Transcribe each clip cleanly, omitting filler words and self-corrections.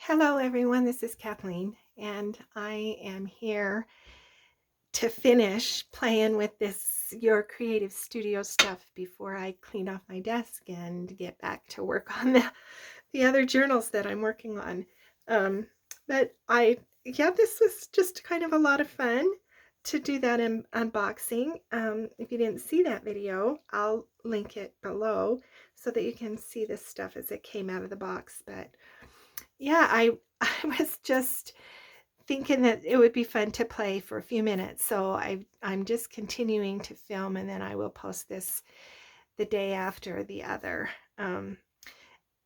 Hello, everyone. This is Kathleen, and I am here to finish playing with this Your Creative Studio stuff before I clean off my desk and get back to work on the other journals that I'm working on. Um, yeah, this was just kind of a lot of fun to do that unboxing. If you didn't see that video, I'll link it below so that you can see this stuff as it came out of the box. But yeah, I was just thinking that it would be fun to play for a few minutes. So I'm just continuing to film, and then I will post this the day after the other.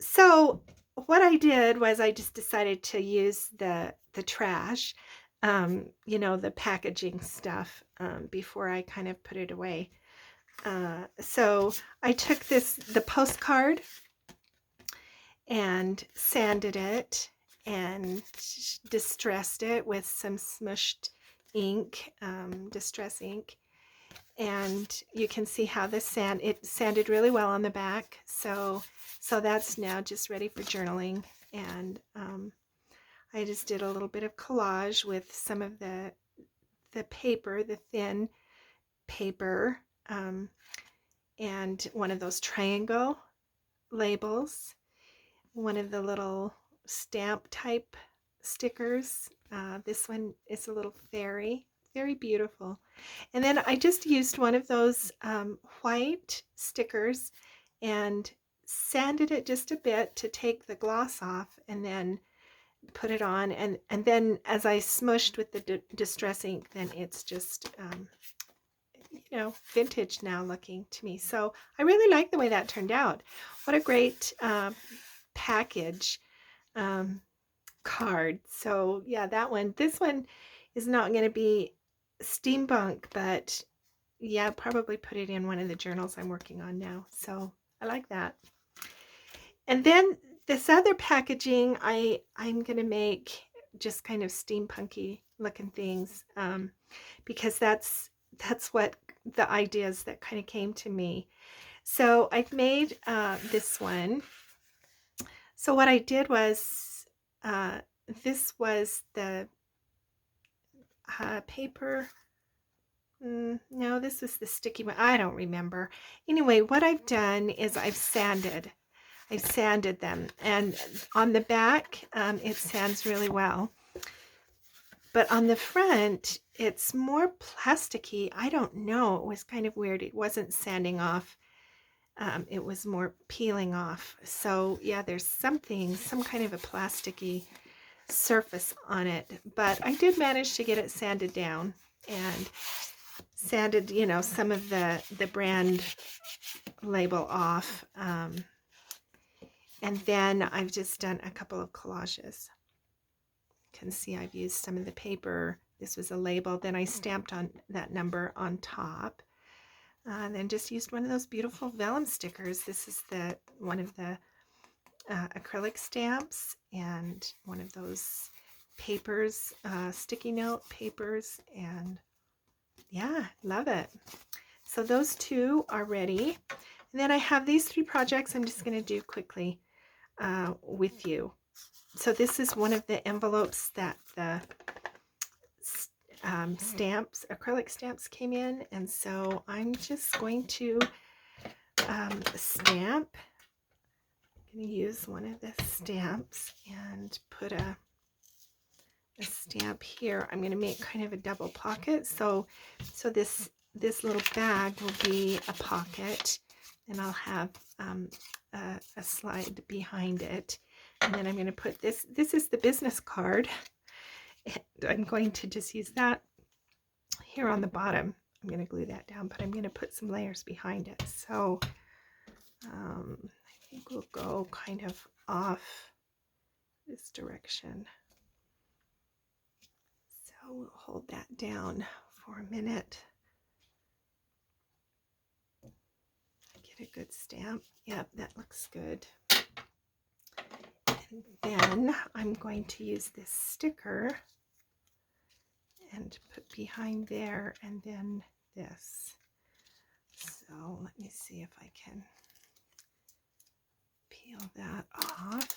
So what I did was I just decided to use the trash, the packaging stuff, before I kind of put it away. So I took the postcard and sanded it and distressed it with some smushed ink, distress ink. And you can see how it sanded really well on the back. So that's now just ready for journaling. And I just did a little bit of collage with some of the paper, the thin paper, and one of those triangle labels, one of the little stamp type stickers. This one is a little fairy, very beautiful. And then I just used one of those white stickers and sanded it just a bit to take the gloss off, and then put it on. And then as I smushed with the distress ink, then it's just vintage now looking to me. So I really like the way that turned out. What a great package card. So yeah, this one is not going to be steampunk, but yeah, probably put it in one of the journals I'm working on now. So I like that. And then this other packaging, I'm going to make just kind of steampunky looking things, because that's what the ideas that kind of came to me. So I've made this one. So what I did was, this was the paper. No, this was the sticky one. I don't remember. Anyway, what I've done is I've sanded them, and on the back, it sands really well. But on the front, it's more plasticky. I don't know. It was kind of weird. It wasn't sanding off. It was more peeling off. So yeah, there's some kind of a plasticky surface on it. But I did manage to get it sanded down and sanded, some of the brand label off. And then I've just done a couple of collages. You can see I've used some of the paper. This was a label. Then I stamped on that number on top. And then just used one of those beautiful vellum stickers. This is one of the acrylic stamps, and one of those papers, sticky note papers. And yeah, love it. So those two are ready. And then I have these 3 projects I'm just going to do quickly with you. So this is one of the envelopes that the acrylic stamps came in, and so I'm just going to stamp. I'm going to use one of the stamps and put a stamp here. I'm going to make kind of a double pocket, so this little bag will be a pocket, and I'll have a slide behind it. And then I'm going to put this is the business card, and I'm going to just use that here on the bottom. I'm going to glue that down, but I'm going to put some layers behind it. So I think we'll go kind of off this direction. So we'll hold that down for a minute. Get a good stamp. Yep, that looks good. And then I'm going to use this sticker and put behind there, and then this. So let me see if I can peel that off.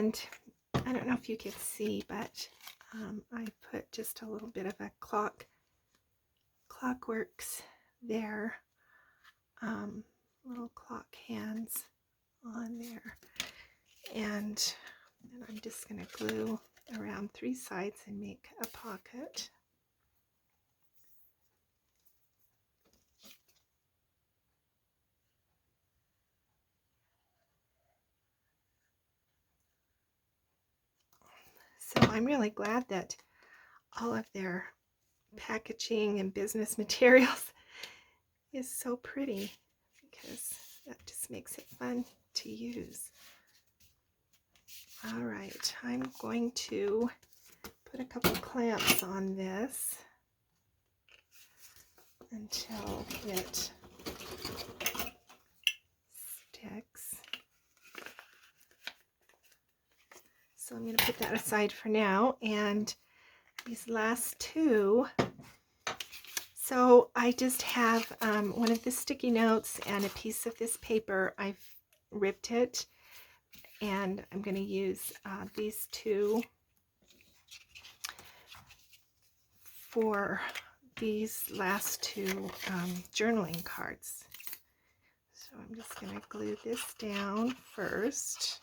And I don't know if you could see, but I put just a little bit of a clockworks there, little clock hands on there, and then I'm just going to glue around 3 sides and make a pocket. So I'm really glad that all of their packaging and business materials is so pretty, because that just makes it fun to use. All right, I'm going to put a couple clamps on this until it sticks. So I'm going to put that aside for now, and these last two, so I just have one of the sticky notes and a piece of this paper. I've ripped it, and I'm going to use these two for these last two journaling cards. So I'm just going to glue this down first.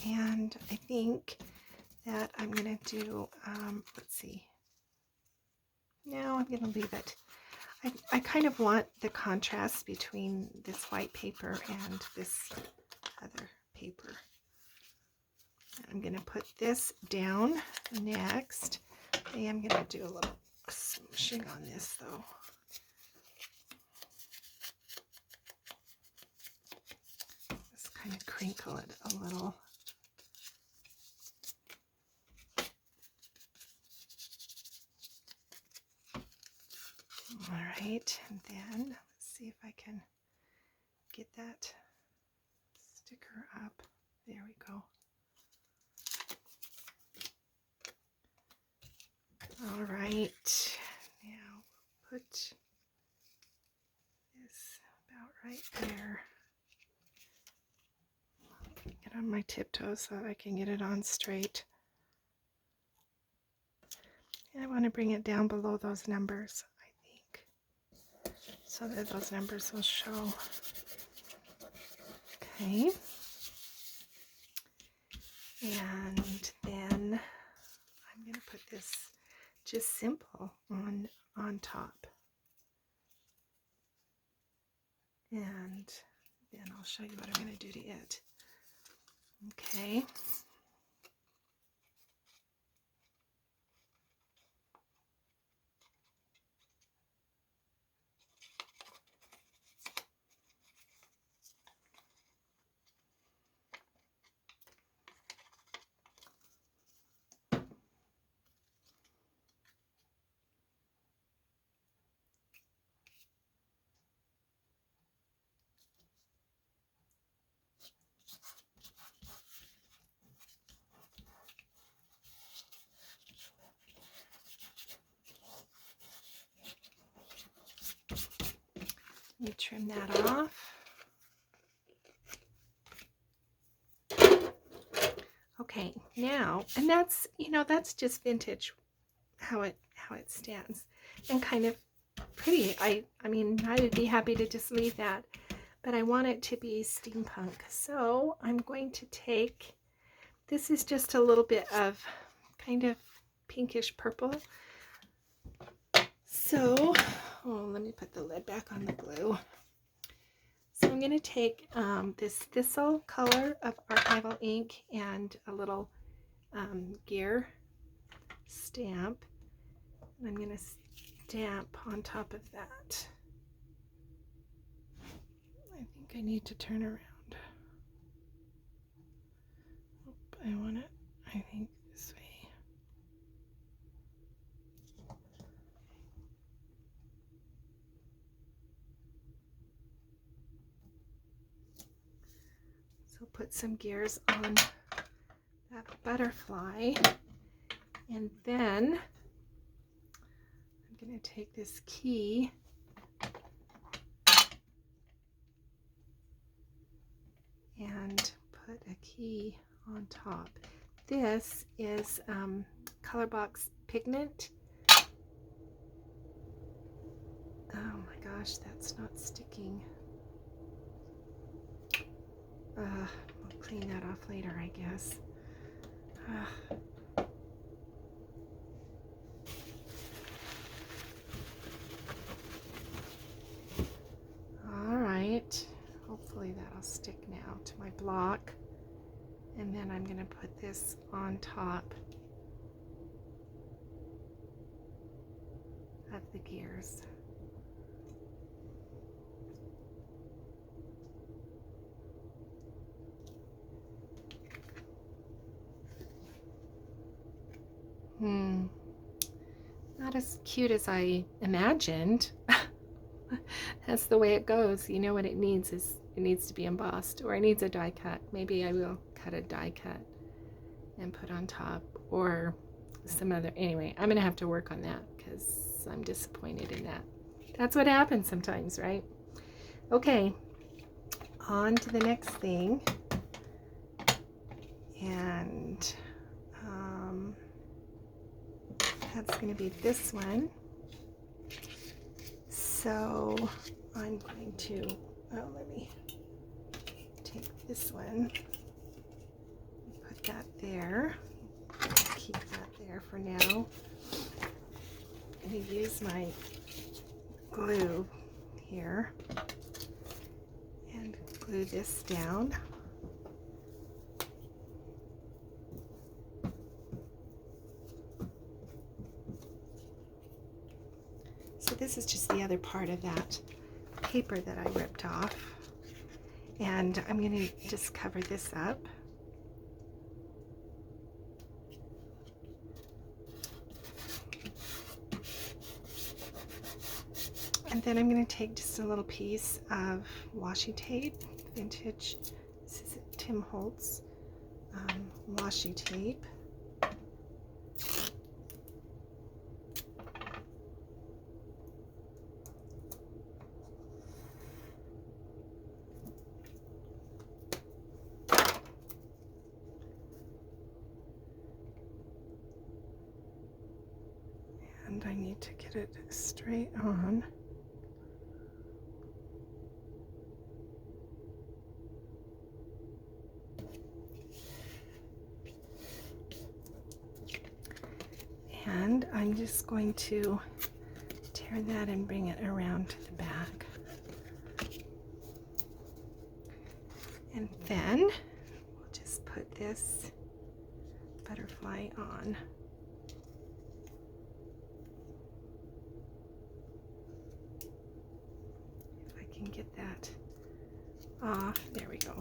And I think that I'm going to do, let's see. No, I'm going to leave it. I kind of want the contrast between this white paper and this other paper. I'm going to put this down next. I am going to do a little smooshing on this though. Just kind of crinkle it a little. All right, and then let's see if I can get that sticker up. There we go. All right, now put this about right there. Get on my tiptoes so that I can get it on straight. And I want to bring it down below those numbers, I think, so that those numbers will show. Okay. And then I'm going to put this just simple on top. And then I'll show you what I'm going to do to it. Okay. Let me trim that off. Okay, now, and that's, that's just vintage, how it stands, and kind of pretty. I mean, I would be happy to just leave that, but I want it to be steampunk. So I'm going to take, this is just a little bit of kind of pinkish purple. So, let me put the lid back on the glue. So I'm going to take this thistle color of archival ink and a little gear stamp, and I'm going to stamp on top of that. I think I need to turn around. I want it, I think, this way. put some gears on that butterfly, and then I'm going to take this key and put a key on top. This is color box pigment. Oh my gosh, that's not sticking. I'll clean that off later, I guess. All right, hopefully that'll stick now to my block. And then I'm going to put this on top of the gears. Not as cute as I imagined. That's the way it goes. You know what it needs is it needs to be embossed, or it needs a die cut. Maybe I will cut a die cut and put on top, or some other. Anyway, I'm gonna have to work on that because I'm disappointed in that. That's what happens sometimes, right? Okay, on to the next thing. And that's going to be this one. So I'm going to, let me take this one, put that there, keep that there for now. I'm going to use my glue here and glue this down. So this is just the other part of that paper that I ripped off, and I'm going to just cover this up. And then I'm going to take just a little piece of washi tape, vintage, this is Tim Holtz washi tape. And I need to get it straight on. And I'm just going to tear that and bring it around to the back. And then we'll just put this butterfly on. If I can get that off, there we go.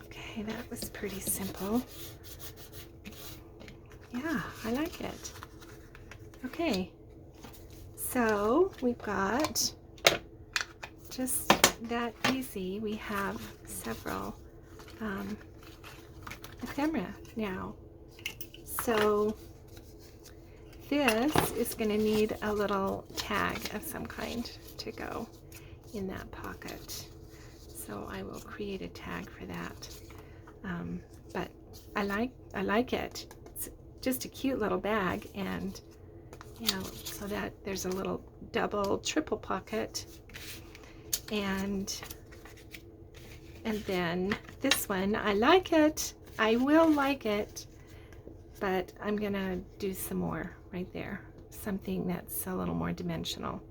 Okay, that was pretty simple. Yeah, I like it. Okay, so we've got just that easy. We have several ephemera now. So this is going to need a little tag of some kind to go in that pocket. So I will create a tag for that. But I like it. It's just a cute little bag, and you know, so that there's a little double, triple pocket, and then this one, I like it. I will like it, but I'm gonna do some more right there, something that's a little more dimensional.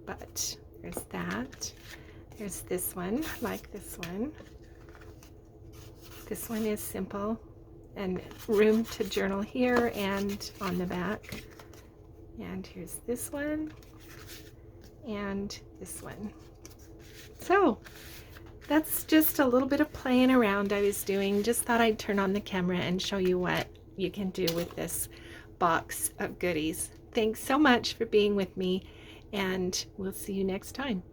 But there's that. There's this one, like this one. This one is simple, and room to journal here and on the back. And here's this one and this one. So that's just a little bit of playing around I was doing. Just thought I'd turn on the camera and show you what you can do with this box of goodies. Thanks so much for being with me, and we'll see you next time.